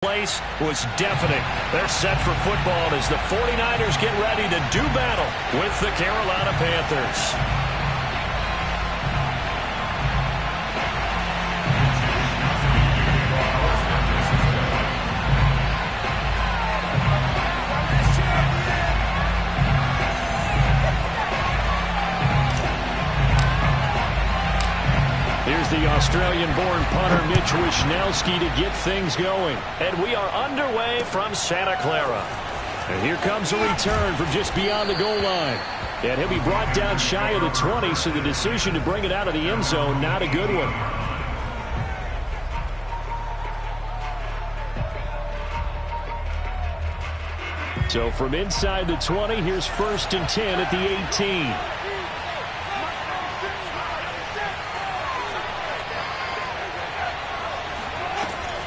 Place was deafening. They're set for football as the 49ers get ready to do battle with the Carolina Panthers. Here's the Australian-born punter Mitch Wishnowsky to get things going. And we are underway from Santa Clara. And here comes a return from just beyond the goal line. And he'll be brought down shy of the 20, so the decision to bring it out of the end zone, not a good one. So from inside the 20, here's 1st and 10 at the 18.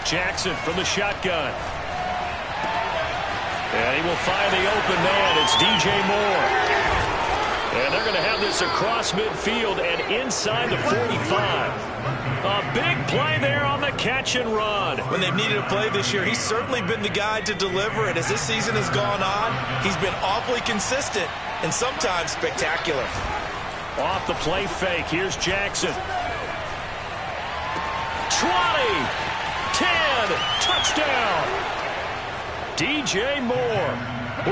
Jackson from the shotgun. And he will find the open man. It's DJ Moore. And they're going to have this across midfield and inside the 45. A big play there on the catch and run. When they've needed a play this year, he's certainly been the guy to deliver it. As this season has gone on, he's been awfully consistent and sometimes spectacular. Off the play fake. Here's Jackson. 20. 10, touchdown. DJ Moore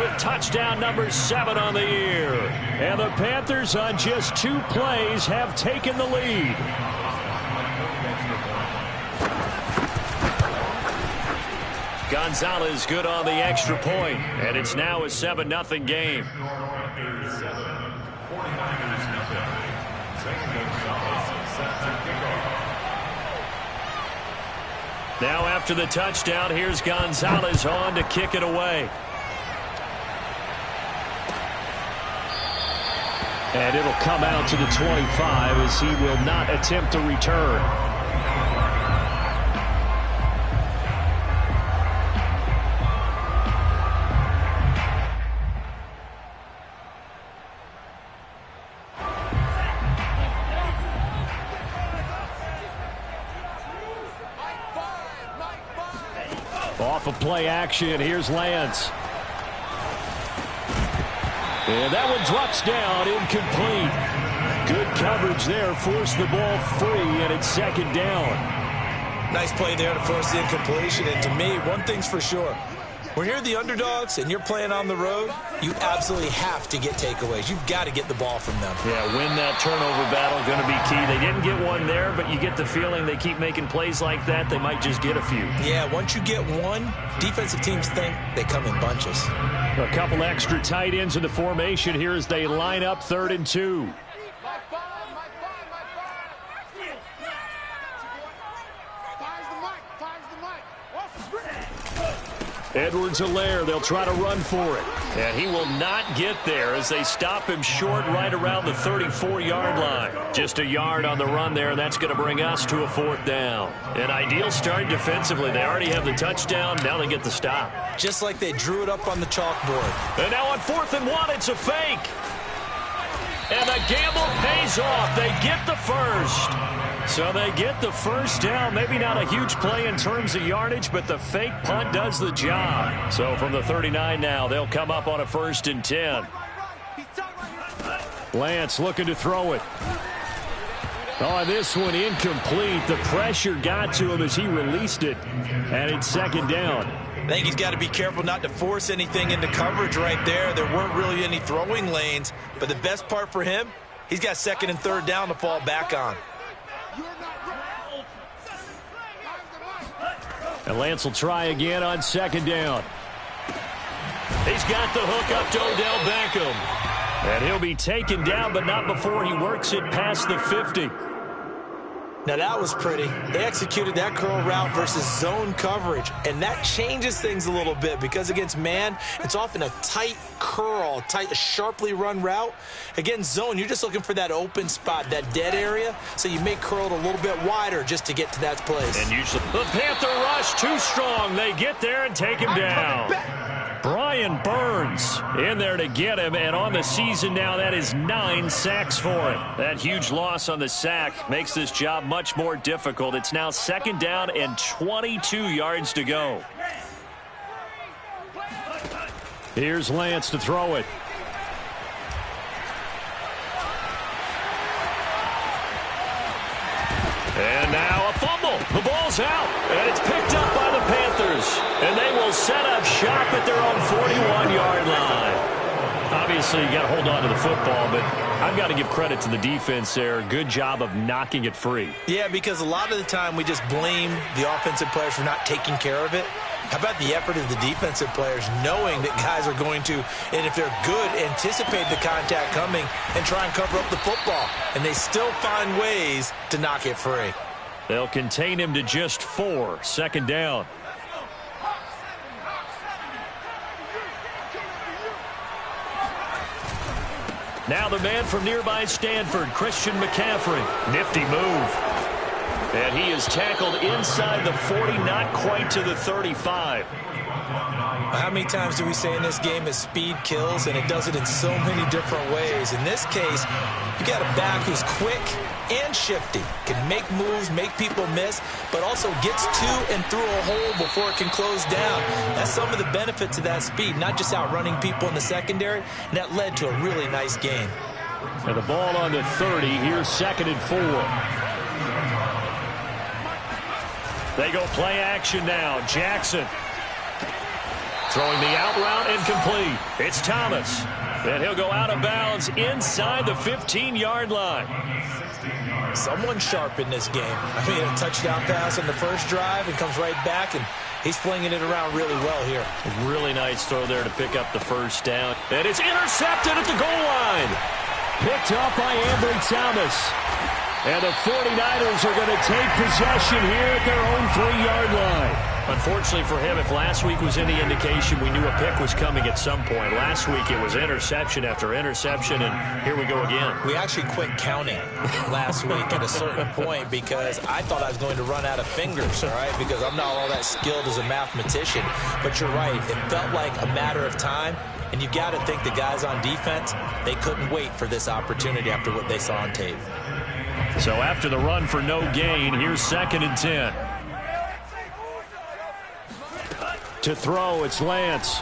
with touchdown number 7 on the year. And the Panthers on just 2 plays have taken the lead. Gonzalez good on the extra point, and it's now a 7-0 game. Now after the touchdown, here's Gonzalez on to kick it away. And it'll come out to the 25 as he will not attempt to return. Off of play action, here's Lance. And that one drops down, incomplete. Good coverage there, forced the ball free, and it's 2nd down. Nice play there to force the incompletion, and to me, one thing's for sure. When you're the underdogs and you're playing on the road, you absolutely have to get takeaways. You've got to get the ball from them. Yeah, win that turnover battle, going to be key. They didn't get one there, but you get the feeling they keep making plays like that, they might just get a few. Yeah, once you get one, defensive teams think they come in bunches. A couple extra tight ends in the formation here as they line up 3rd and 2. Edwards-Helaire, they'll try to run for it. And he will not get there as they stop him short right around the 34-yard line. Just a yard on the run there, and that's going to bring us to a 4th down. An ideal start defensively. They already have the touchdown. Now they get the stop. Just like they drew it up on the chalkboard. And now on 4th and 1, it's a fake. And the gamble pays off. They get the first. So they get the 1st down. Maybe not a huge play in terms of yardage, but the fake punt does the job. So from the 39 now, they'll come up on a 1st and 10. Lance looking to throw it. Oh, this one incomplete. The pressure got to him as he released it. And it's 2nd down. I think he's got to be careful not to force anything into coverage right there. There weren't really any throwing lanes. But the best part for him, he's got 2nd and 3rd down to fall back on. And Lance will try again on 2nd down. He's got the hook up to Odell Beckham. And he'll be taken down, but not before he works it past the 50. Now that was pretty. They executed that curl route versus zone coverage, and that changes things a little bit because against man, it's often a tight curl, tight, sharply run route. Against zone, you're just looking for that open spot, that dead area, so you may curl it a little bit wider just to get to that place. And usually the Panther rush too strong. They get there and take him down. Brian Burns in there to get him, and on the season now, that is 9 sacks for him. That huge loss on the sack makes this job much more difficult. It's now 2nd down and 22 yards to go. Here's Lance to throw it. And now a fumble. The ball's out, and it's picked up by the Panthers. And they will set up shop at their own 41-yard line. Obviously, you got to hold on to the football, but I've got to give credit to the defense there. Good job of knocking it free. Yeah, because a lot of the time we just blame the offensive players for not taking care of it. How about the effort of the defensive players knowing that guys are going to, and if they're good, anticipate the contact coming and try and cover up the football. And they still find ways to knock it free. They'll contain him to just 4. 2nd down. Now the man from nearby Stanford, Christian McCaffrey. Nifty move. And he is tackled inside the 40, not quite to the 35. How many times do we say in this game that speed kills, and it does it in so many different ways? In this case, you got a back who's quick and shifty, can make moves, make people miss, but also gets to and through a hole before it can close down. That's some of the benefits of that speed, not just outrunning people in the secondary, and that led to a really nice game. And the ball on the 30, here's 2nd and 4. They go play action now. Jackson throwing the out route incomplete. It's Thomas. And he'll go out of bounds inside the 15-yard line. Someone sharp in this game. I mean, a touchdown pass on the first drive and comes right back, and he's flinging it around really well here. A really nice throw there to pick up the 1st down. And it's intercepted at the goal line. Picked up by Ambry Thomas. And the 49ers are going to take possession here at their own 3-yard line. Unfortunately for him, if last week was any indication, we knew a pick was coming at some point. Last week it was interception after interception, and here we go again. We actually quit counting last week at a certain point because I thought I was going to run out of fingers, all right, because I'm not all that skilled as a mathematician. But you're right. It felt like a matter of time, and you got to think the guys on defense, they couldn't wait for this opportunity after what they saw on tape. So after the run for no gain, here's 2nd and 10. To throw, it's Lance.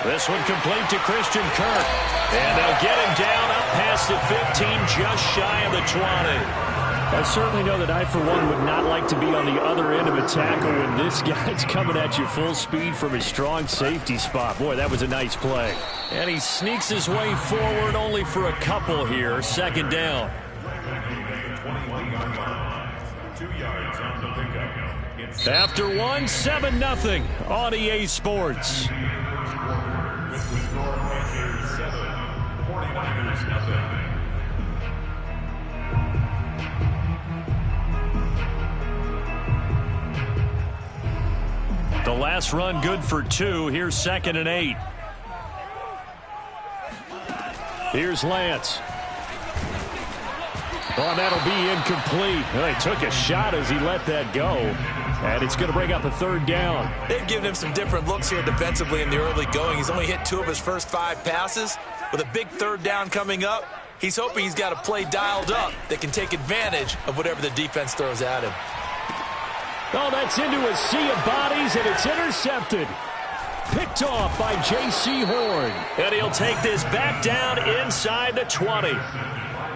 This one complete to Christian Kirk. And they'll get him down up past the 15, just shy of the 20. I certainly know that I, for one, would not like to be on the other end of a tackle when this guy's coming at you full speed from his strong safety spot. Boy, that was a nice play. And he sneaks his way forward only for a couple here. 2nd down. After 1, 7-0 on EA Sports. The last run good for 2. Here's 2nd and 8. Here's Lance. Oh, that'll be incomplete. Well, he took a shot as he let that go. And it's going to bring up a 3rd down. They've given him some different looks here defensively in the early going. He's only hit 2 of his first 5 passes. With a big 3rd down coming up, he's hoping he's got a play dialed up that can take advantage of whatever the defense throws at him. Oh, that's into a sea of bodies, and it's intercepted. Picked off by J.C. Horn. And he'll take this back down inside the 20.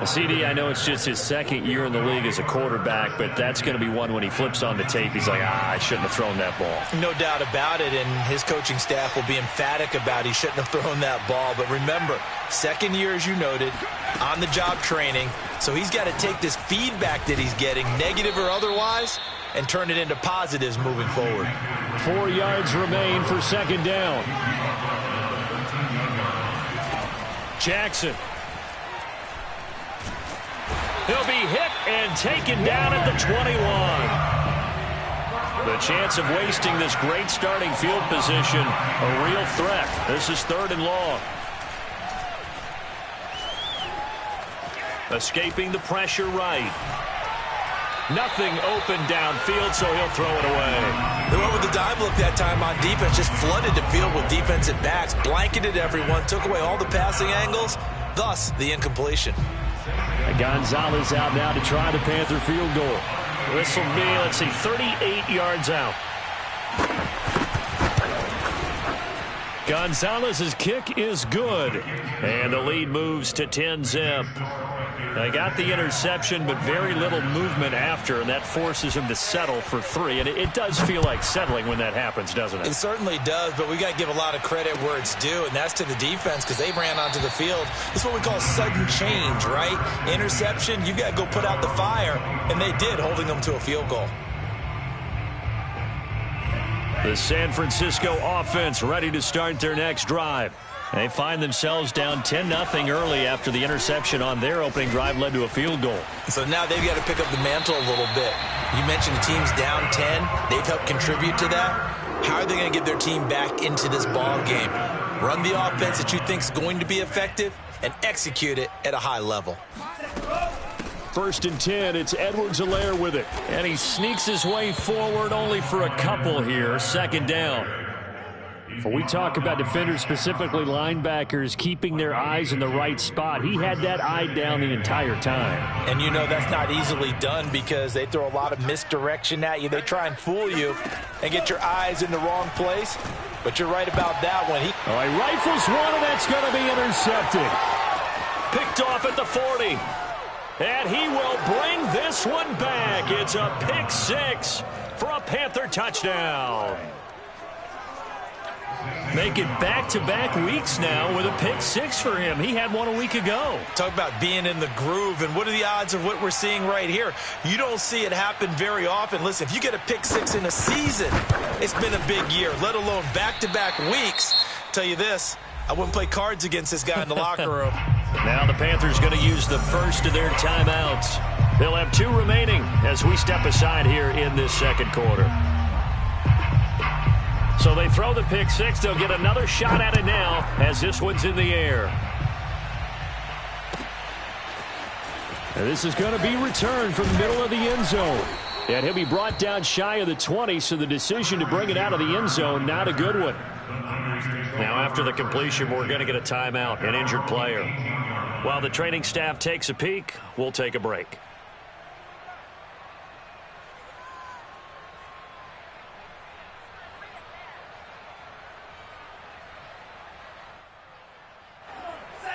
CD, I know it's just his 2nd year in the league as a quarterback, but that's going to be one when he flips on the tape. He's like, I shouldn't have thrown that ball. No doubt about it, and his coaching staff will be emphatic about he shouldn't have thrown that ball. But remember, 2nd year, as you noted, on-the-job training, so he's got to take this feedback that he's getting, negative or otherwise, and turn it into positives moving forward. 4 yards remain for 2nd down. Jackson. He'll be hit and taken down at the 21. The chance of wasting this great starting field position, a real threat. This is 3rd and long. Escaping the pressure right. Nothing open downfield, so he'll throw it away. Whoever the dime look that time on defense, just flooded the field with defensive backs, blanketed everyone, took away all the passing angles, thus the incompletion. And Gonzalez out now to try the Panther field goal. This will be, let's see, 38 yards out. Gonzalez's kick is good. And the lead moves to 10-zip. They got the interception, but very little movement after, and that forces him to settle for 3. And it does feel like settling when that happens, doesn't it? It certainly does, but we got to give a lot of credit where it's due, and that's to the defense because they ran onto the field. This is what we call sudden change, right? Interception, you got to go put out the fire, and they did, holding them to a field goal. The San Francisco offense ready to start their next drive. They find themselves down 10-0 early after the interception on their opening drive led to a field goal. So now they've got to pick up the mantle a little bit. You mentioned the team's down 10. They've helped contribute to that. How are they going to get their team back into this ball game? Run the offense that you think is going to be effective and execute it at a high level. 1st and 10, it's Edwards-Helaire with it. And he sneaks his way forward only for a couple here. 2nd down. When we talk about defenders, specifically linebackers, keeping their eyes in the right spot, he had that eye down the entire time. And you know that's not easily done because they throw a lot of misdirection at you. They try and fool you and get your eyes in the wrong place. But you're right about that one. He rifles one, and that's going to be intercepted. Picked off at the 40. And he will bring this one back. It's a pick 6 for a Panther touchdown. Make it back-to-back weeks now with a pick 6 for him. He had one a week ago. Talk about being in the groove, and what are the odds of what we're seeing right here? You don't see it happen very often. Listen, if you get a pick 6 in a season, it's been a big year, let alone back-to-back weeks. Tell you this, I wouldn't play cards against this guy in the locker room. Now the Panthers going to use the first of their timeouts. They'll have 2 remaining as we step aside here in this 2nd quarter. So they throw the pick 6. They'll get another shot at it now as this one's in the air. And this is going to be returned from the middle of the end zone. And he'll be brought down shy of the 20, so the decision to bring it out of the end zone, not a good one. Now after the completion, we're going to get a timeout, an injured player. While the training staff takes a peek, we'll take a break.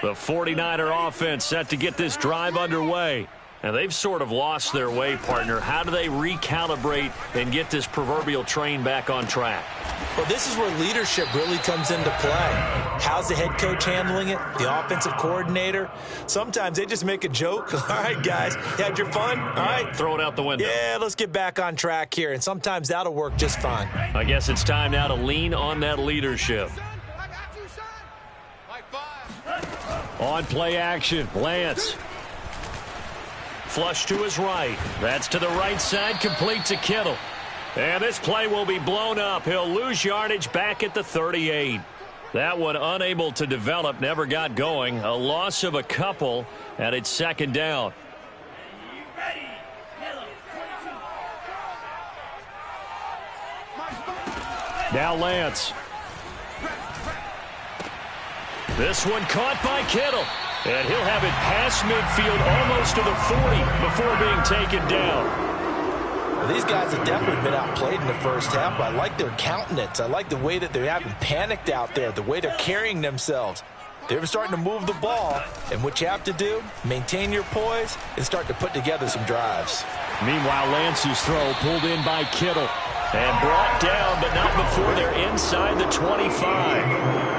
The 49er offense set to get this drive underway. And they've sort of lost their way, partner. How do they recalibrate and get this proverbial train back on track? Well, this is where leadership really comes into play. How's the head coach handling it? The offensive coordinator? Sometimes they just make a joke. All right, guys, you had your fun? All right. Throw it out the window. Yeah, let's get back on track here. And sometimes that'll work just fine. I guess it's time now to lean on that leadership. On play action, Lance. Flush to his right. That's to the right side, complete to Kittle. And this play will be blown up. He'll lose yardage back at the 38. That one unable to develop, never got going. A loss of a couple, and it's 2nd down. Now Lance. This one caught by Kittle. And he'll have it past midfield almost to the 40 before being taken down. Well, these guys have definitely been outplayed in the first half, but I like their countenance. I like the way that they haven't panicked out there, the way they're carrying themselves. They're starting to move the ball, and what you have to do, maintain your poise and start to put together some drives. Meanwhile, Lance's throw pulled in by Kittle and brought down, but not before they're inside the 25.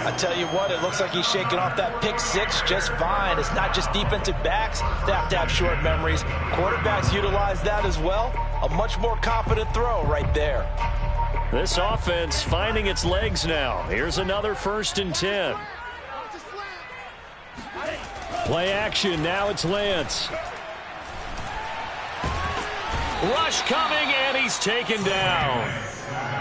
I tell you what, it looks like he's shaking off that pick 6 just fine. It's not just defensive backs. They have to have short memories. Quarterbacks utilize that as well. A much more confident throw right there. This offense finding its legs now. Here's another 1st and 10. Play action. Now it's Lance. Rush coming, and he's taken down.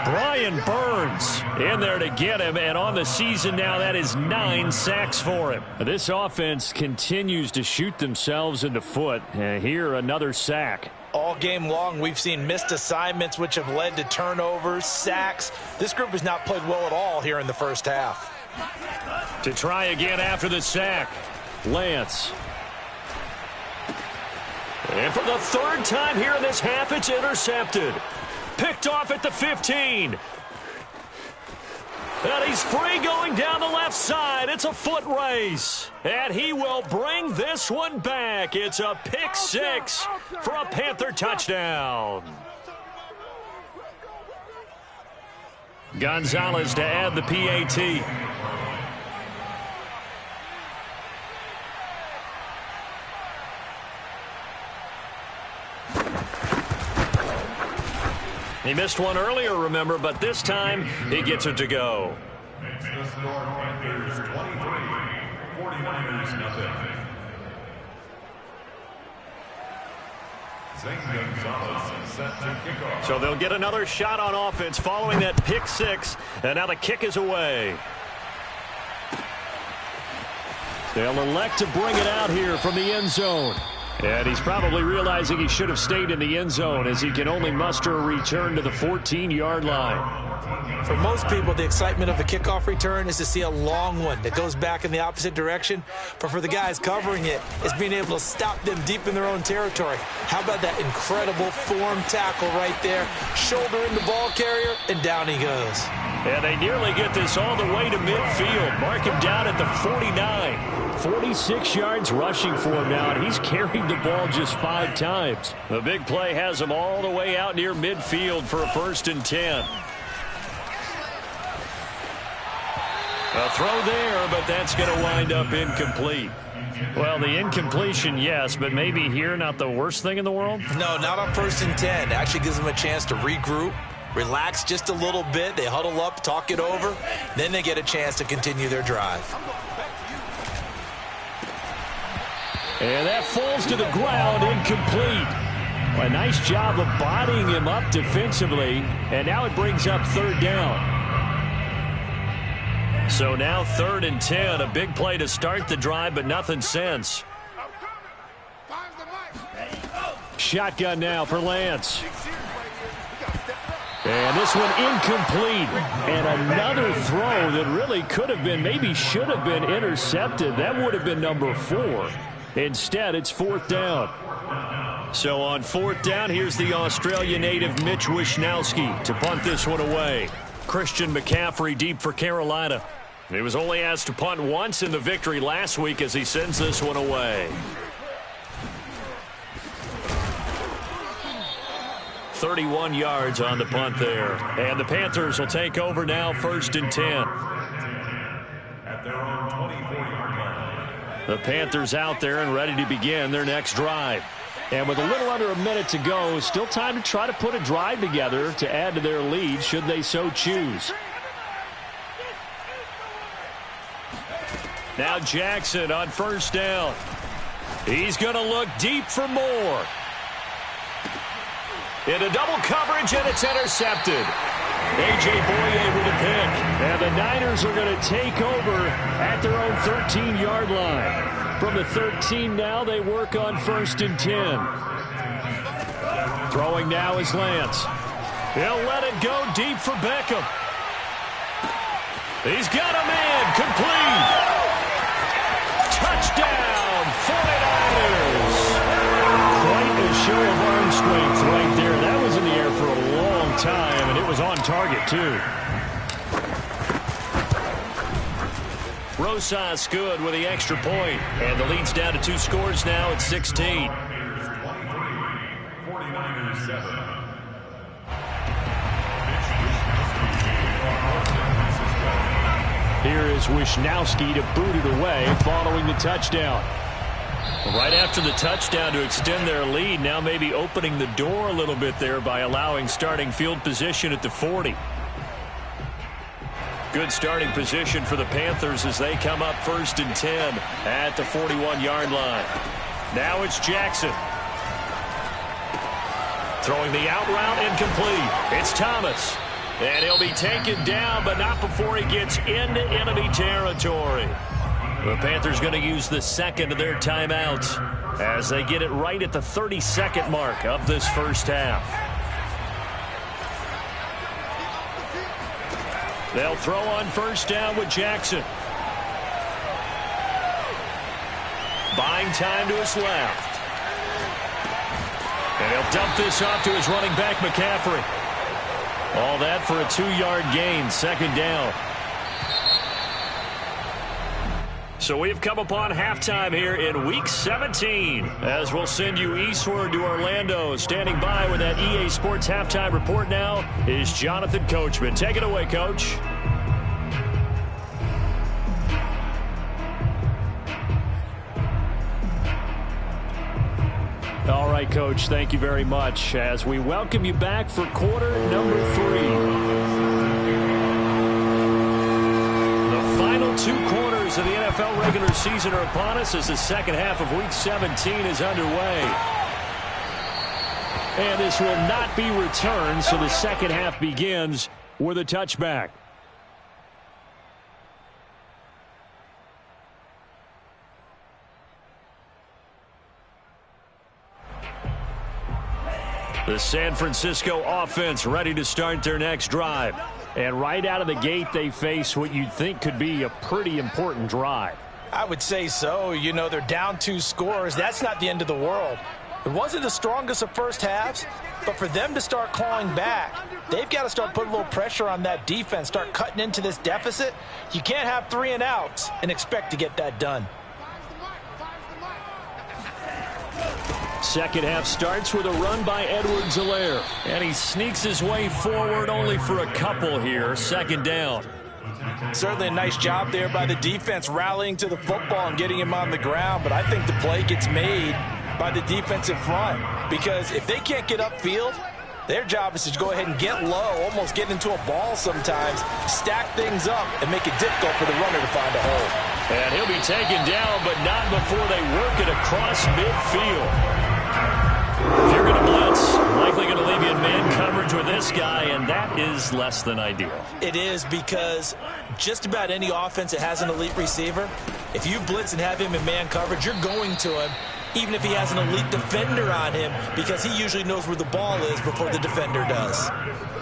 Brian Burns in there to get him, and on the season now, that is 9 sacks for him. This offense continues to shoot themselves in the foot, and here another sack. All game long, we've seen missed assignments, which have led to turnovers, sacks. This group has not played well at all here in the first half. To try again after the sack, Lance. And for the third time here in this half, it's intercepted. Picked off at the 15. And he's free going down the left side. It's a foot race. And he will bring this one back. It's a pick six for a Panther touchdown. Gonzalez to add the PAT. He missed one earlier, remember, but this time he gets it to go. Makes the score Panthers 23, 49ers nothing. Zane Gonzalez set to kick off. So they'll get another shot on offense following that pick six, and now the kick is away. They'll elect to bring it out here from the end zone. And he's probably realizing he should have stayed in the end zone as he can only muster a return to the 14-yard line. For most people, the excitement of the kickoff return is to see a long one that goes back in the opposite direction. But for the guys covering it, it's being able to stop them deep in their own territory. How about that incredible form tackle right there? Shoulder in the ball carrier, and down he goes. And they nearly get this all the way to midfield. Mark him down at the 49. 46 yards rushing for him now, and he's carried the ball just 5 times. The big play has him all the way out near midfield for a 1st and 10. A throw there, but that's going to wind up incomplete. Well, the incompletion, yes, but maybe here not the worst thing in the world? No, not on 1st and 10. It actually gives them a chance to regroup, relax just a little bit. They huddle up, talk it over. Then they get a chance to continue their drive. And that falls to the ground, incomplete. A nice job of bodying him up defensively, and now it brings up 3rd down. So now 3rd and 10, a big play to start the drive, but nothing since. Shotgun now for Lance. And this one incomplete. And another throw that really could have been, maybe should have been intercepted. That would have been number 4. Instead, it's 4th down. So on 4th down, here's the Australia native Mitch Wishnowsky to punt this one away. Christian McCaffrey deep for Carolina. He was only asked to punt once in the victory last week as he sends this one away. 31 yards on the punt there. And the Panthers will take over now, 1st and 10. At their own 24-yard line. The Panthers out there and ready to begin their next drive. And with a little under a minute to go, still time to try to put a drive together to add to their lead should they so choose. Now Jackson on 1st down. He's going to look deep for more. Into double coverage, and it's intercepted. A.J. Boye with a pick. And the Niners are going to take over at their own 13-yard line. From the 13 now, they work on 1st and 10. Throwing now is Lance. He'll let it go deep for Beckham. He's got a man. Complete. Touchdown, 49ers. Quite a show of arm strength right there. That was in the air for a long time, and it was on target, too. Rosas good with the extra point, and the lead's down to 2 scores now at 16. 49ers 7. Here is Wishnowsky to boot it away following the touchdown. Right after the touchdown to extend their lead, now maybe opening the door a little bit there by allowing starting field position at the 40. Good starting position for the Panthers as they come up 1st and 10 at the 41-yard line. Now it's Jackson. Throwing the out route incomplete. It's Thomas. And he'll be taken down, but not before he gets into enemy territory. The Panthers going to use the second of their timeouts. as they get it right at the 30-second mark of this first half. They'll throw on first down with Jackson. Buying time to his left. And he'll dump this off to his running back, McCaffrey. All that for a 2-yard gain, second down. So we've come upon halftime here in Week 17, as we'll send you eastward to Orlando. Standing by with that EA Sports Halftime Report now is Jonathan Coachman. Take it away, Coach. All right, Coach, thank you very much as we welcome you back for quarter number 3. The final 2 quarters of the NFL regular season are upon us as the second half of Week 17 is underway. And this will not be returned, so the second half begins with a touchback. The San Francisco offense ready to start their next drive. And right out of the gate, they face what you'd think could be a pretty important drive. I would say so. You know, they're down 2 scores. That's not the end of the world. It wasn't the strongest of first halves, but for them to start clawing back, they've got to start putting a little pressure on that defense, start cutting into this deficit. You can't have 3 and outs and expect to get that done. Second half starts with a run by Edwards-Helaire. And he sneaks his way forward only for a couple here. Second down. Certainly a nice job there by the defense rallying to the football and getting him on the ground. But I think the play gets made by the defensive front. Because if they can't get upfield, their job is to go ahead and get low, almost get into a ball sometimes, stack things up, and make it difficult for the runner to find a hole. And he'll be taken down, but not before they work it across midfield. If you're going to blitz, likely going to leave you in man coverage with this guy, and that is less than ideal. It is, because just about any offense that has an elite receiver, if you blitz and have him in man coverage, you're going to him, even if he has an elite defender on him, because he usually knows where the ball is before the defender does.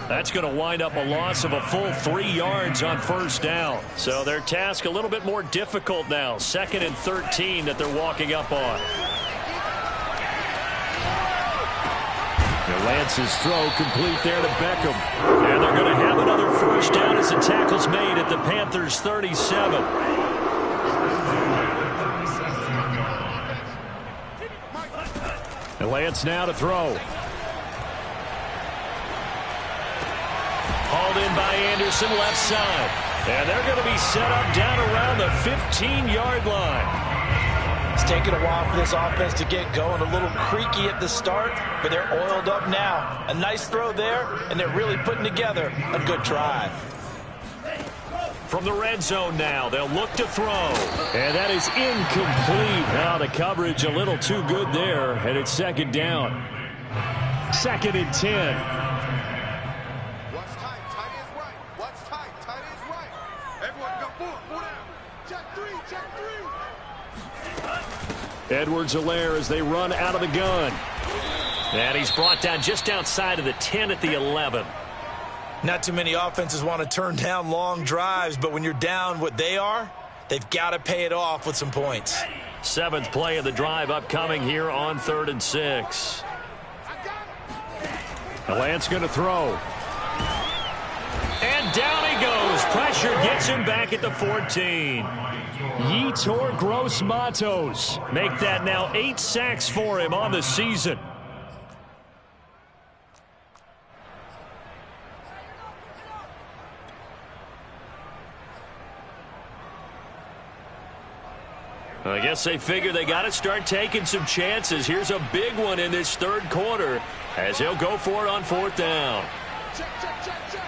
That's going to wind up a loss of a full 3 yards on first down. So their task a little bit more difficult now. 2nd and 13 that they're walking up on. Lance's throw complete there to Beckham. And they're going to have another first down as the tackle's made at the Panthers' 37. And Lance now to throw. Hauled in by Anderson, left side. And they're going to be set up down around the 15-yard line. It's taken a while for this offense to get going. A little creaky at the start, but they're oiled up now. A nice throw there, and they're really putting together a good drive. From the red zone now, they'll look to throw. And that is incomplete. Now the coverage a little too good there, and it's second down. 2nd and 10. What's tight? Tight is right. What's tight? Tight is right. Everyone go forward. Check 3. Check 3. Edwards-Helaire as they run out of the gun. And he's brought down just outside of the 10 at the 11. Not too many offenses want to turn down long drives, but when you're down what they are, they've got to pay it off with some points. 7th play of the drive upcoming here on 3rd and 6. Lance going to throw. And down he goes. Pressure gets him back at the 14. Yetur Gross-Matos make that now 8 sacks for him on the season. I guess they figure they got to start taking some chances. Here's a big one in this 3rd quarter as he'll go for it on 4th down. Check, check, check, check.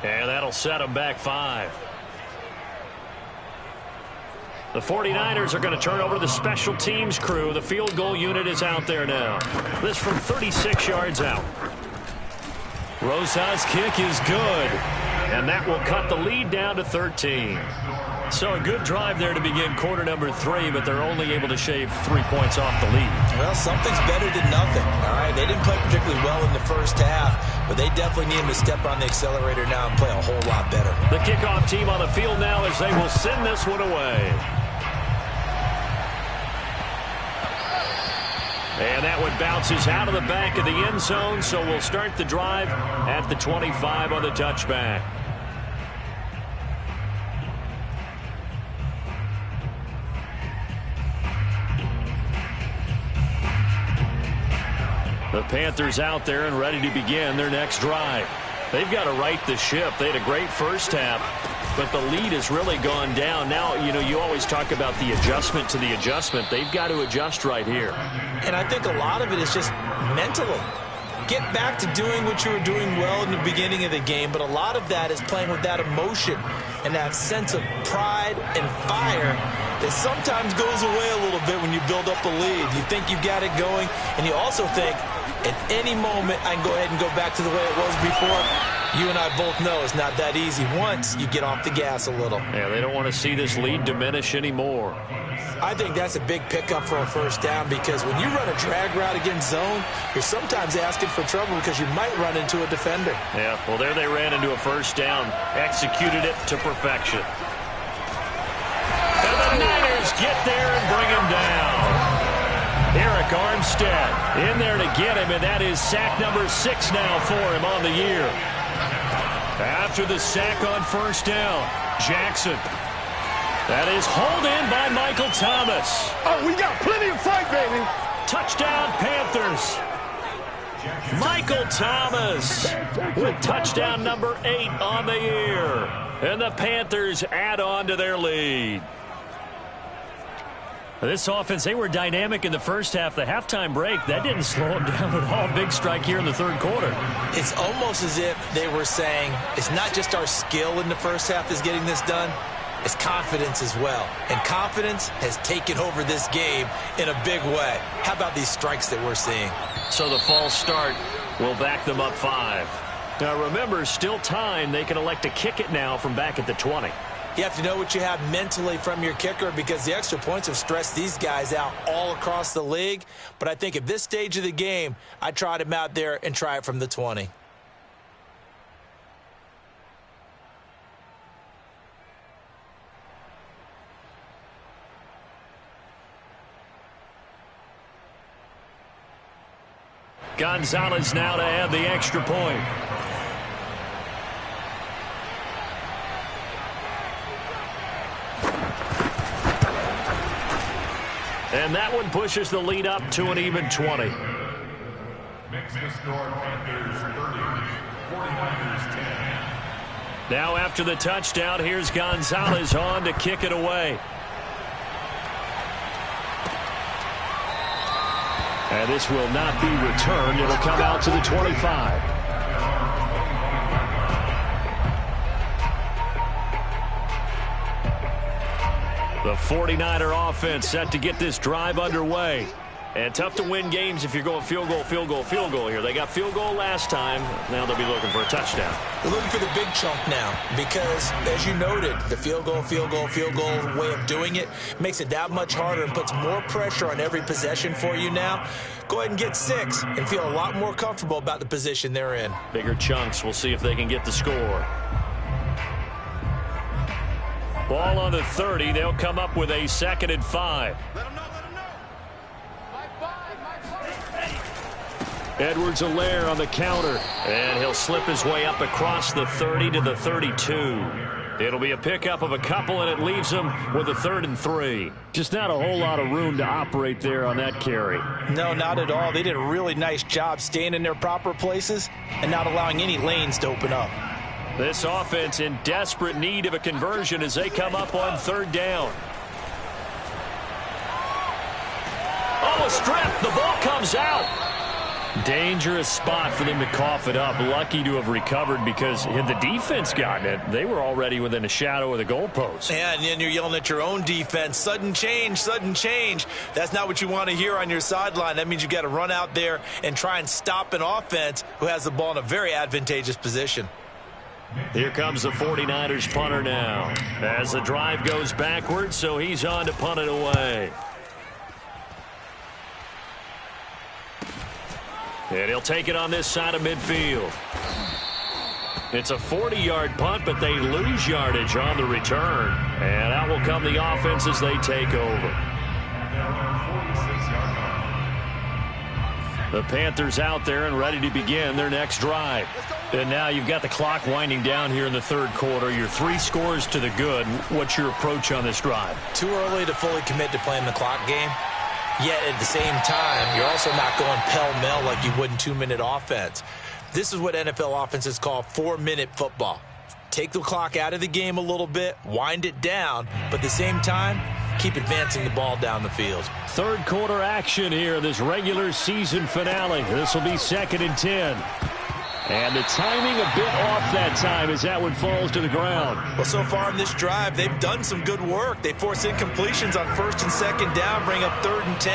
And that'll set him back 5. The 49ers are going to turn over to the special teams crew. The field goal unit is out there now. This from 36 yards out. Rosas' kick is good, and that will cut the lead down to 13. So a good drive there to begin quarter number 3, but they're only able to shave 3 points off the lead. Well, something's better than nothing. All right, they didn't play particularly well in the first half, but they definitely need them to step on the accelerator now and play a whole lot better. The kickoff team on the field now as they will send this one away. And that one bounces out of the back of the end zone, so we'll start the drive at the 25 on the touchback. The Panthers out there and ready to begin their next drive. They've got to right the ship. They had a great first half, but the lead has really gone down. Now, you always talk about the adjustment to the adjustment. They've got to adjust right here. And I think a lot of it is just mentally. Get back to doing what you were doing well in the beginning of the game, but a lot of that is playing with that emotion and that sense of pride and fire that sometimes goes away a little bit when you build up a lead. You think you've got it going, and you also think, at any moment, I can go ahead and go back to the way it was before. You and I both know it's not that easy once you get off the gas a little. Yeah, they don't want to see this lead diminish anymore. I think that's a big pickup for a first down because when you run a drag route against zone, you're sometimes asking for trouble because you might run into a defender. Yeah, well, there they ran into a first down. Executed it to perfection. And the Niners get there and bring him down. Eric Armstead in there to get him, and that is sack number 6 now for him on the year. After the sack on first down, Jackson. That is hauled in by Michael Thomas. Oh, we got plenty of fight, baby. Touchdown, Panthers. Michael Thomas with touchdown number 8 on the year. And the Panthers add on to their lead. This offense, they were dynamic in the first half. The halftime break, that didn't slow them down at all. Big strike here in the third quarter. It's almost as if they were saying, it's not just our skill in the first half that's getting this done, it's confidence as well. And confidence has taken over this game in a big way. How about these strikes that we're seeing? So the false start will back them up 5. Now remember, still time. They can elect to kick it now from back at the 20. You have to know what you have mentally from your kicker because the extra points have stressed these guys out all across the league. But I think at this stage of the game, I tried him out there and try it from the 20. Gonzalez now to add the extra point. And that one pushes the lead up to an even 20. Makes the score Panthers 30, 49ers 10. Now after the touchdown, here's Gonzalez on to kick it away. And this will not be returned. It'll come out to the 25. The 49er offense set to get this drive underway. And tough to win games if you're going field goal, field goal, field goal here. They got field goal last time. Now they'll be looking for a touchdown. They're looking for the big chunk now because, as you noted, the field goal way of doing it makes it that much harder and puts more pressure on every possession for you now. Go ahead and get 6 and feel a lot more comfortable about the position they're in. Bigger chunks. We'll see if they can get the score. Ball on the 30. They'll come up with a 2nd and 5. Let them know, let them know. Edwards-Helaire on the counter. And he'll slip his way up across the 30 to the 32. It'll be a pickup of a couple, and it leaves them with a 3rd and 3. Just not a whole lot of room to operate there on that carry. No, not at all. They did a really nice job staying in their proper places and not allowing any lanes to open up. This offense in desperate need of a conversion as they come up on 3rd down. Oh, a strip. The ball comes out. Dangerous spot for them to cough it up. Lucky to have recovered because had the defense gotten it, they were already within a shadow of the goalpost. Yeah, and then you're yelling at your own defense. Sudden change, sudden change. That's not what you want to hear on your sideline. That means you got to run out there and try and stop an offense who has the ball in a very advantageous position. Here comes the 49ers punter now as the drive goes backwards, so he's on to punt it away. And he'll take it on this side of midfield. It's a 40-yard punt, but they lose yardage on the return. And out will come the offense as they take over. The Panthers out there and ready to begin their next drive. And now you've got the clock winding down here in the third quarter. You're 3 scores to the good. What's your approach on this drive? Too early to fully commit to playing the clock game. Yet at the same time, you're also not going pell-mell like you would in 2-minute offense. This is what NFL offenses call 4-minute football. Take the clock out of the game a little bit, wind it down, but at the same time, keep advancing the ball down the field. Third quarter action here, this regular season finale. This will be 2nd and 10. And the timing a bit off that time as that one falls to the ground. Well, so far in this drive, they've done some good work. They force incompletions on 1st and 2nd down, bring up 3rd and 10.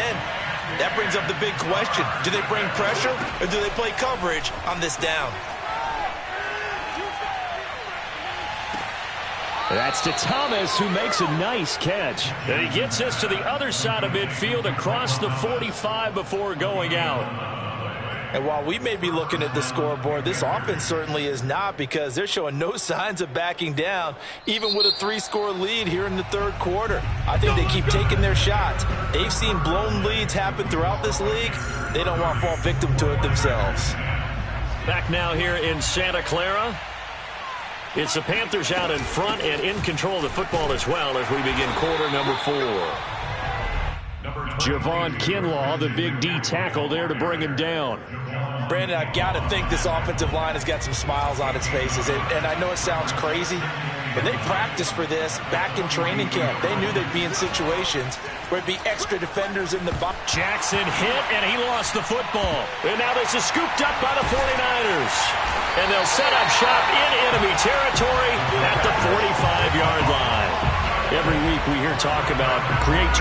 That brings up the big question. Do they bring pressure or do they play coverage on this down? That's to Thomas, who makes a nice catch. And he gets us to the other side of midfield across the 45 before going out. And while we may be looking at the scoreboard, this offense certainly is not, because they're showing no signs of backing down, even with a 3-score lead here in the third quarter. I think they keep taking their shots. They've seen blown leads happen throughout this league. They don't want to fall victim to it themselves. Back now here in Santa Clara. It's the Panthers out in front and in control of the football as well as we begin quarter number 4. Javon Kinlaw, the big D tackle there to bring him down. Brandon, I've got to think this offensive line has got some smiles on its faces. And I know it sounds crazy, but they practiced for this back in training camp. They knew they'd be in situations where it'd be extra defenders in the box. Jackson hit, and he lost the football. And now this is scooped up by the 49ers. And they'll set up shop in enemy territory at the 45-yard line. Every week we hear talk about create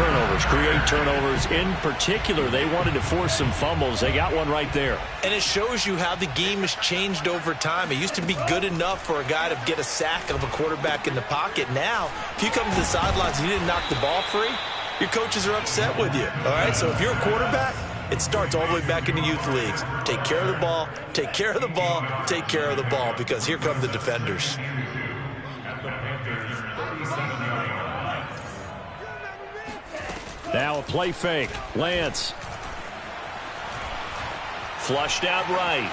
turnovers. In particular, they wanted to force some fumbles. They got one right there. And it shows you how the game has changed over time. It used to be good enough for a guy to get a sack of a quarterback in the pocket. Now, if you come to the sidelines and you didn't knock the ball free, your coaches are upset with you. All right, so if you're a quarterback, it starts all the way back in the youth leagues. Take care of the ball, take care of the ball, take care of the ball, because here come the defenders. Now a play fake. Lance. Flushed out right.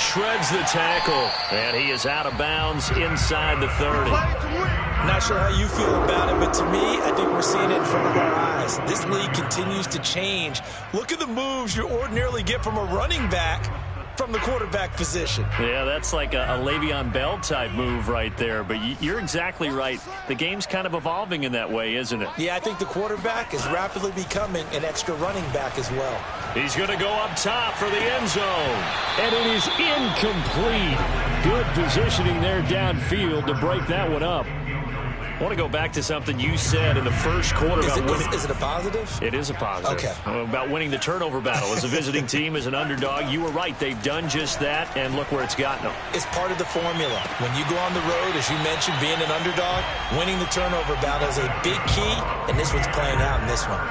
Shreds the tackle. And he is out of bounds inside the 30. Not sure how you feel about it, but to me, I think we're seeing it in front of our eyes. This league continues to change. Look at the moves you ordinarily get from a running back from the quarterback position. Yeah, that's like a Le'Veon Bell type move right there. But you're exactly right. The game's kind of evolving in that way, isn't it? Yeah, I think the quarterback is rapidly becoming an extra running back as well. He's going to go up top for the end zone. And it is incomplete. Good positioning there downfield to break that one up. I want to go back to something you said in the first quarter. Is it a positive? It is a positive. Okay. About winning the turnover battle. As a visiting team, as an underdog, you were right. They've done just that, and look where it's gotten them. It's part of the formula. When you go on the road, as you mentioned, being an underdog, winning the turnover battle is a big key, and this one's playing out in this one.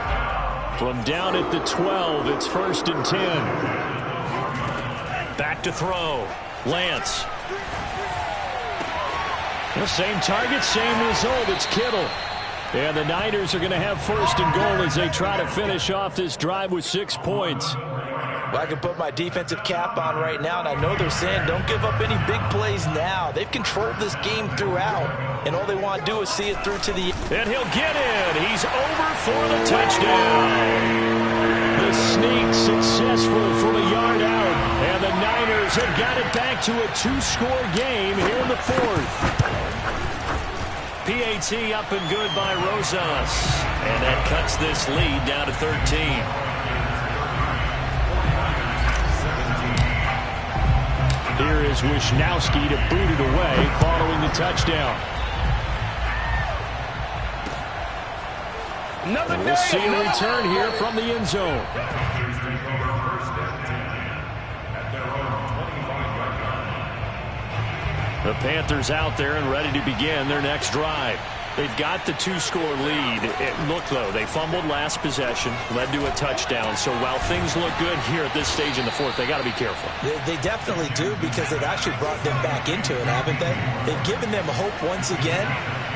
From down at the 12, it's 1st and 10. Back to throw. Lance. The same target, same result. It's Kittle. And the Niners are going to have 1st and goal as they try to finish off this drive with 6 points. Well, I can put my defensive cap on right now, and I know they're saying don't give up any big plays now. They've controlled this game throughout, and all they want to do is see it through to the end. And he'll get in. He's over for the touchdown. The sneak successful from a yard out. And the Niners have got it back to a 2-score game here in the 4th. PAT up and good by Rosas. And that cuts this lead down to 13. is Wishnowsky to boot it away following the touchdown. We'll see a return here from the end zone. The Panthers out there and ready to begin their next drive. They've got the 2-score lead. Look, though, they fumbled last possession, led to a touchdown. So while things look good here at this stage in the fourth, they got to be careful. They definitely do, because they've actually brought them back into it, haven't they? They've given them hope once again.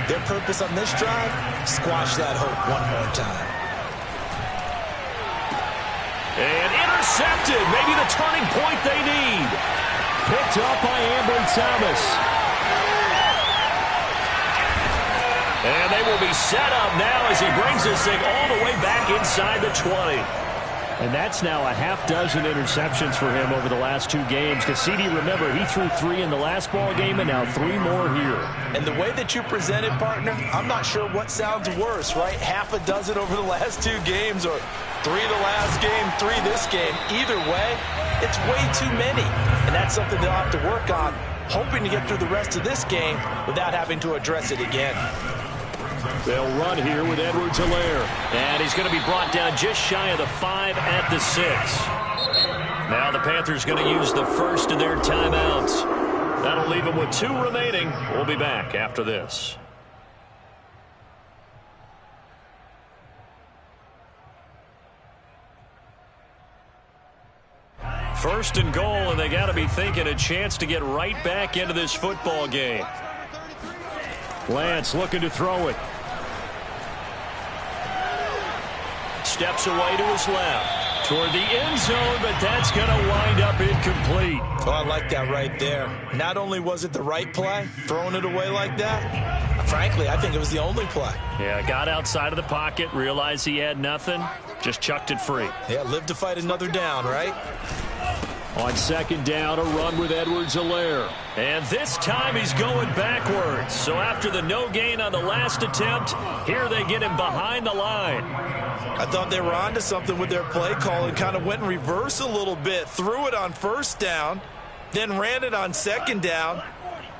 Their purpose on this drive, squash that hope one more time. And intercepted. Maybe the turning point they need. Picked up by Ambry Thomas. And they will be set up now as he brings this thing all the way back inside the 20. And that's now a half-dozen interceptions for him over the last 2 games. Cassidy, remember, he threw 3 in the last ball game and now 3 more here. And the way that you present it, partner, I'm not sure what sounds worse, right? Half a dozen over the last 2 games, or 3 the last game, 3 this game. Either way, it's way too many. And that's something they'll have to work on, hoping to get through the rest of this game without having to address it again. They'll run here with Edwards-Helaire. And he's going to be brought down just shy of the 5 at the 6. Now the Panthers going to use the first of their timeouts. That'll leave them with 2 remaining. We'll be back after this. First and goal, and they got to be thinking a chance to get right back into this football game. Lance looking to throw it. Steps away to his left toward the end zone, but that's going to wind up incomplete. Oh, I like that right there. Not only was it the right play, throwing it away like that, frankly, I think it was the only play. Yeah, got outside of the pocket, realized he had nothing, just chucked it free. Yeah, live to fight another down, right? On second down, a run with Edwards-Helaire. And this time he's going backwards. So after the no gain on the last attempt, here they get him behind the line. I thought they were onto something with their play call and kind of went in reverse a little bit. Threw it on first down, then ran it on second down.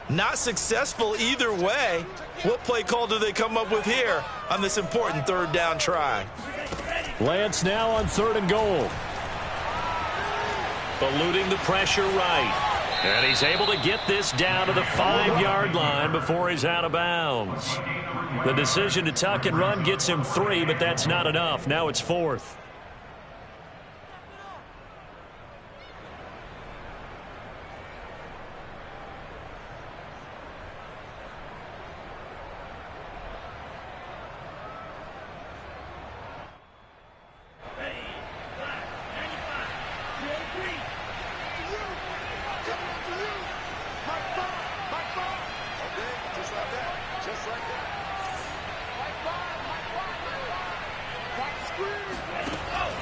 Not successful either way. What play call do they come up with here on this important third down try? Lance now on 3rd and goal. Eluding the pressure right. And he's able to get this down to the 5-yard line before he's out of bounds. The decision to tuck and run gets him 3, but that's not enough. Now it's 4th.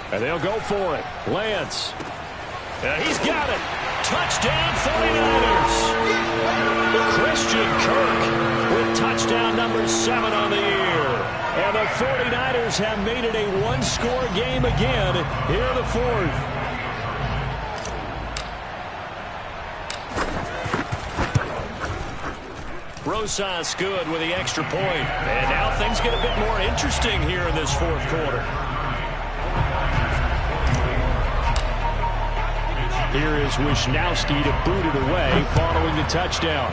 And they'll go for it. Lance. He's got it. Touchdown 49ers. Christian Kirk with touchdown number 7 on the year. And the 49ers have made it a 1-score game again here in the 4th. Rosas good with the extra point. And now things get a bit more interesting here in this 4th quarter. Here is Wishnowsky to boot it away following the touchdown.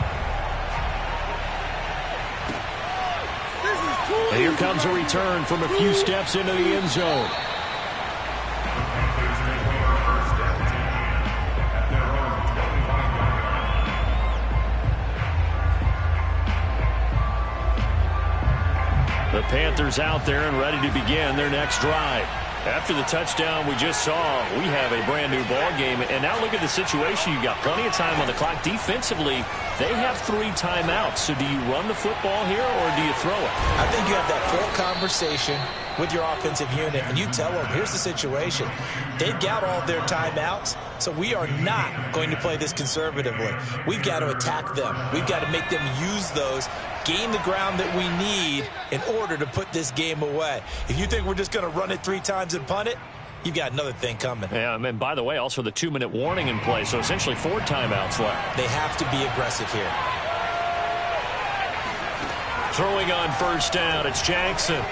And here comes a return from a few steps into the end zone. The Panthers out there and ready to begin their next drive. After the touchdown we just saw, we have a brand new ball game. And now look at the situation. You've got plenty of time on the clock. Defensively, they have 3 timeouts. So do you run the football here or do you throw it? I think you have that full conversation with your offensive unit, and you tell them, here's the situation. They've got all of their timeouts, so we are not going to play this conservatively. We've got to attack them. We've got to make them use those, gain the ground that we need in order to put this game away. If you think we're just going to run it 3 times and punt it, you got another thing coming. Yeah, and by the way, also the 2-minute warning in play, so essentially 4 timeouts left. They have to be aggressive here. Throwing on first down, it's Jackson.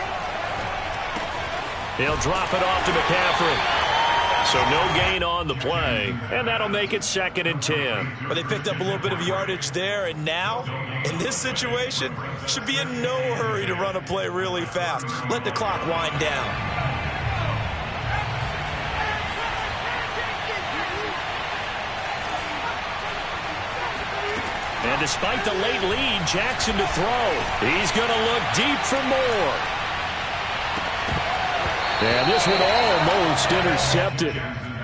He'll drop it off to McCaffrey. So no gain on the play, and that'll make it 2nd and 10. But they picked up a little bit of yardage there, and now, in this situation, should be in no hurry to run a play really fast. Let the clock wind down. And despite the late lead, Jackson to throw. He's going to look deep for more. And this one almost intercepted.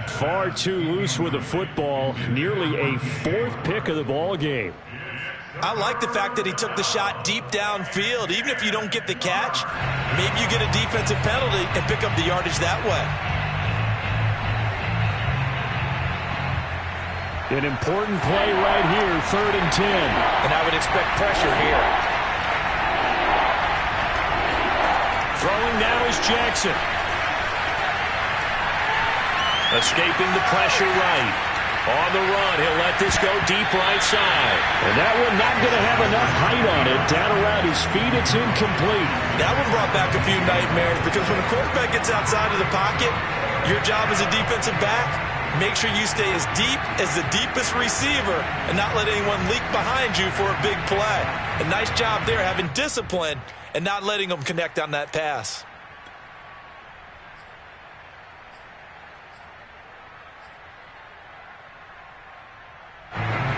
Far too loose with the football. Nearly a 4th pick of the ball game. I like the fact that he took the shot deep downfield. Even if you don't get the catch, maybe you get a defensive penalty and pick up the yardage that way. An important play right here, 3rd and 10. And I would expect pressure here. Throwing now is Jackson. Escaping the pressure right. On the run, he'll let this go deep right side. And that one not going to have enough height on it. Down around his feet, it's incomplete. That one brought back a few nightmares because when a quarterback gets outside of the pocket, your job as a defensive back, make sure you stay as deep as the deepest receiver and not let anyone leak behind you for a big play. A nice job there having discipline and not letting them connect on that pass.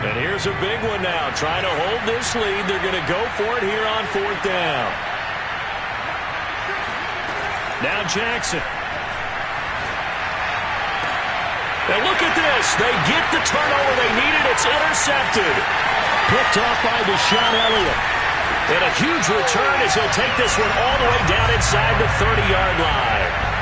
And here's a big one now. Trying to hold this lead. They're going to go for it here on 4th down. Now Jackson. And look at this. They get the turnover they needed. It's intercepted. Picked off by Deshaun Elliott. And a huge return as he'll take this one all the way down inside the 30-yard line.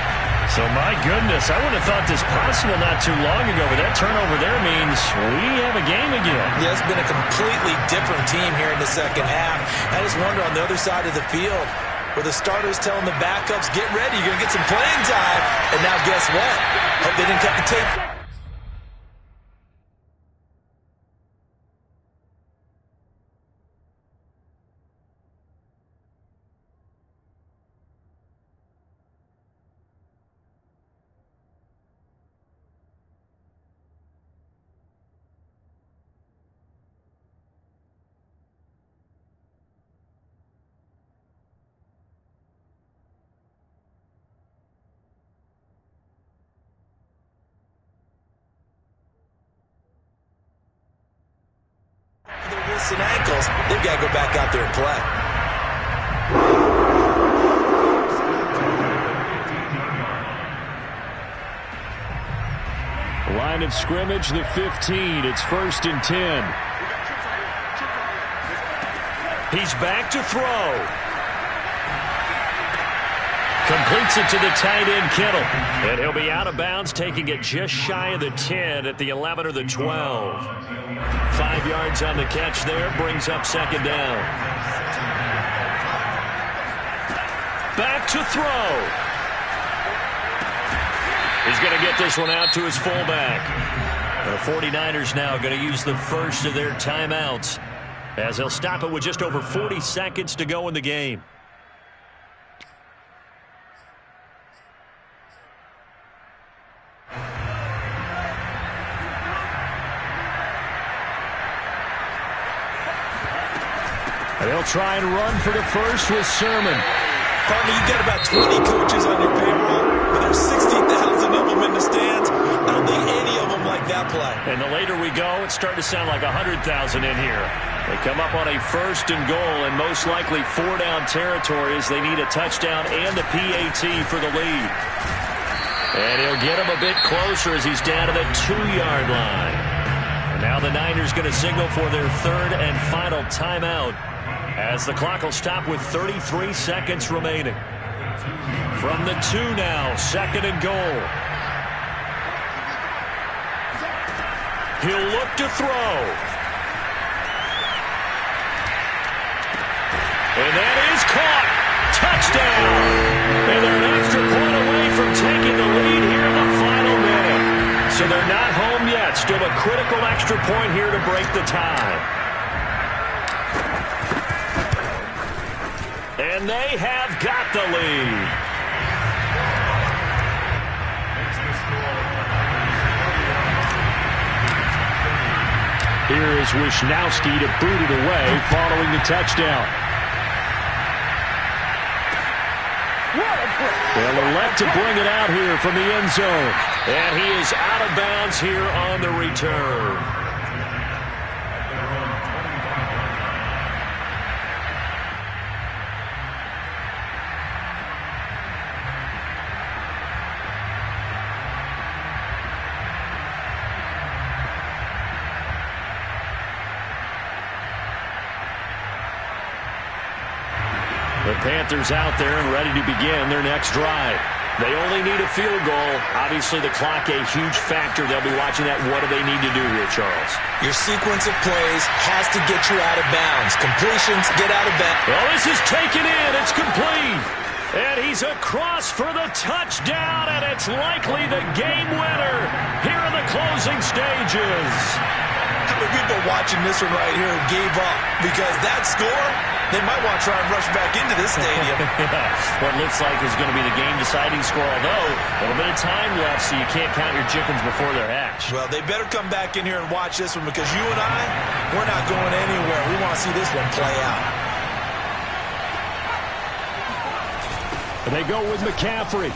So, my goodness, I wouldn't have thought this possible not too long ago, but that turnover there means we have a game again. Yeah, it's been a completely different team here in the second half. I just wonder on the other side of the field where the starters telling the backups, get ready, you're going to get some playing time. And now guess what? Hope they didn't cut the tape. And ankles, they've got to go back out there and play. Line of scrimmage, the 15. It's 1st and 10. He's back to throw. Completes it to the tight end, Kittle. And he'll be out of bounds, taking it just shy of the 10 at the 11 or the 12. 5 yards on the catch there, brings up 2nd down. Back to throw. He's going to get this one out to his fullback. The 49ers now going to use the first of their timeouts as they'll stop it with just over 40 seconds to go in the game. They'll try and run for the first with Sermon. Partner, you've got about 20 coaches on your payroll, but there's 60,000 of them in the stands. I don't think any of them like that play. And the later we go, it's starting to sound like 100,000 in here. They come up on a 1st and goal, and most likely 4-down territory as they need a touchdown and a PAT for the lead. And he'll get him a bit closer as he's down to the 2-yard line. And now the Niners going to signal for their 3rd and final timeout, as the clock will stop with 33 seconds remaining. From the 2 now, 2nd and goal. He'll look to throw. And that is caught. Touchdown. And they're an extra point away from taking the lead here in the Still a critical extra point here to break the tie. And they have got the lead. Here is Wisnowski to boot it away following the touchdown. They'll elect to bring it out here from the end zone. And he is out of bounds here on the return. The Panthers out there and ready to begin their next drive. They only need a field goal. Obviously, the clock a huge factor. They'll be watching that. What do they need to do here, Charles? Your sequence of plays has to get you out of bounds. Completions, get out of bounds. Well, this is taken in. It's complete. And he's across for the touchdown, and it's likely the game winner here in the closing stages. How many people watching this one right here gave up? Because that score, they might want to try and rush back into this stadium. What looks like is going to be the game-deciding score, although a little bit of time left, so you can't count your chickens before they're hatched. Well, they better come back in here and watch this one because you and I, we're not going anywhere. We want to see this one play out. And they go with McCaffrey.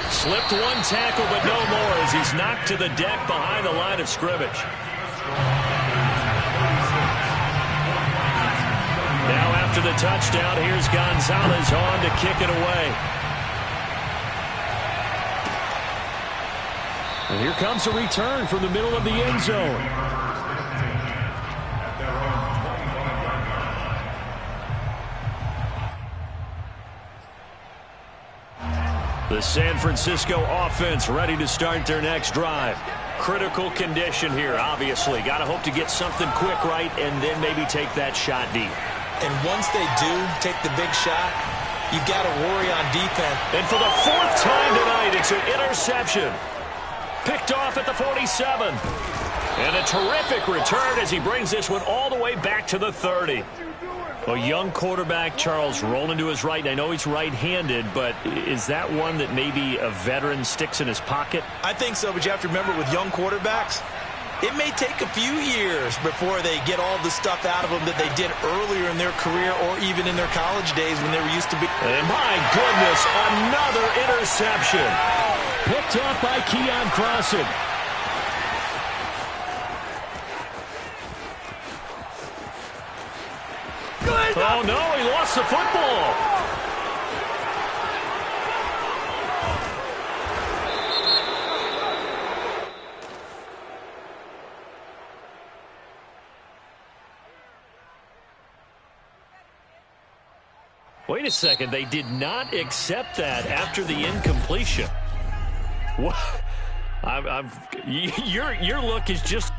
Slipped one tackle, but no more as he's knocked to the deck behind the line of scrimmage. Now after the touchdown, here's Gonzalez on to kick it away. And here comes a return from the middle of the end zone. The San Francisco offense ready to start their next drive. Critical condition here, obviously. Got to hope to get something quick right and then maybe take that shot deep. And once they do take the big shot, you got to worry on defense. And for the fourth time tonight, it's an interception. Picked off at the 47. And a terrific return as he brings this one all the way back to the 30. A young quarterback, Charles, rolling to his right. I know he's right-handed, but is that one that maybe a veteran sticks in his pocket? I think so, but you have to remember with young quarterbacks, it may take a few years before they get all the stuff out of them that they did earlier in their career or even in their college days when they were used to be. And my goodness, another interception. Picked off by Keon Crossen. Oh, no, he lost the football. Wait a second. They did not accept that after the incompletion. What? Your look is just